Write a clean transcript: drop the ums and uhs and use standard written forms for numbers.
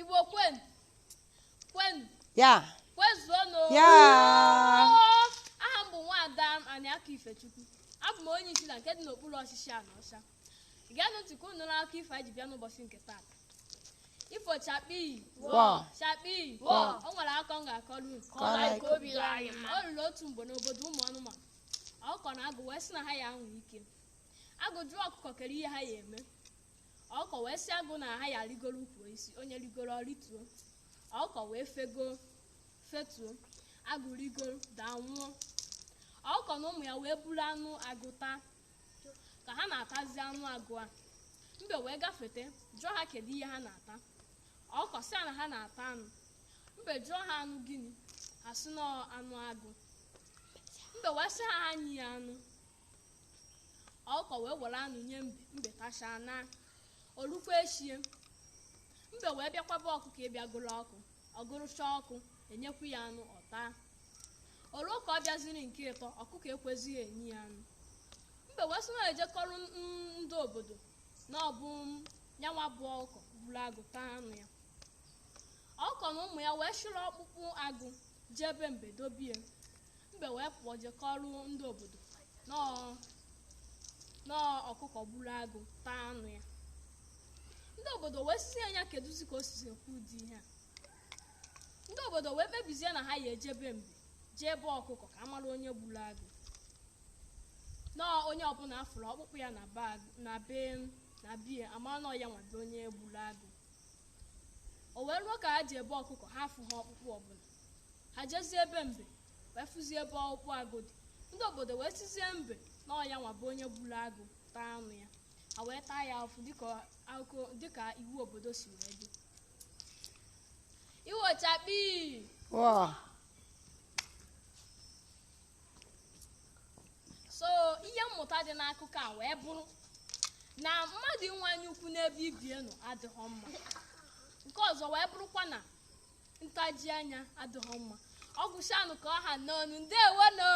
Igbo kwen. Ya. Kwezuonụ. Ya. Aha m bụ Nwaada Ani Aka Ifechukwu. Abụ m onye isi na nke dị n'okpuru ọchịchị Anọsha. Ga-anụ ntị ka unu n'aka ifo anyị ji bịa n'ụbọchị nke taata. Ifo chakpi. Chakpi. O nwere akọ m ga-akọrọ unu. O ruru otu mgbe n'obodo ụmụ anụmanụ. Ọkụkọ na agụ wee sị na ha ya anwụ ike. Agụ jụọ ọkụkọ kere ihe ha ya eme. Ọkụkọ wee sị agụ na ha ya rigoro ukwu isi. Onye rigoro ọrịtuo. Ọkụkọ wee fetuo. Agụ rigoro daa nwụọ. Ọkụkọ na ụmụ ya wee buru anụ agụ taa. Ka ha na-atazi anụ agụ a. Mbe wee gafete jụọ ha kedu ihe ha na-ata. Ọkụkọ sị na ha na-ata anụ. Mbe jụọ ha anụ gịnị. Ha sị na anụ agụ. Mbe wee sị ha nyi ya anụ. Ọkụkọ wee were anụ nye mbe tachaa na olukwa eshie. Mbe wee bịakwaba ọkụkọ ịbịa gụrụ ọkụ. Ọ gụrụchaa ọkụ enyekwu ya anụ ọta. Olu ka ọ bịaziri nke ịtọ ọkụkọ ekwezighị enyi ya anụ. Mbe wee sị na ejekọrọ ndị obodo na ọbụ nyanwa bụ ọkụkọ buru agụ taa anụ ya. Ọkụkọ na ụmụ ya wee shiri ọkpụkpụ agụ jebe mbe dobie. Mbe wee pụọ jekọrọ ndị obodo na ọkụkọ buru agụ taa anụ ya. Ndị obodo wee sị ya kedụzi ka o si ekwu ụdị ihe a. Ndị obodo wee kpebizie na ha ya ejebe mbe jee ebe ọkụkọ ka amara onye gburu agụ. Onye ọbụla afụrụ ọkpụkpụ ya na bie ama na ya nwabe onye gburu agụ. O wee ruo ka ha ji ebe ọkụkọ ha afụ ha ọkpụkpụ ọbụla. Ha jezie ebe mbe wee fụzie ebe ọkpụkpụ agụ dị. Ndị obodo wee sizie mbe na ya nwabe onye gburu agụ taa anụ ya. Ha wee taa ya afụ dịka iwu obodo si wee dị. Iwo chakpi. So ihe mmụta dị n'akụkọ a wee bụrụ na mmadụ inwe anya ukwu n'ebe ibie nọ adịghị mma. Nke ọzọ wee bụrụkwa na ntaji anya adịghị mma. Ọ gụsịanụ ka ọha n'ọnụ. Ndeewono.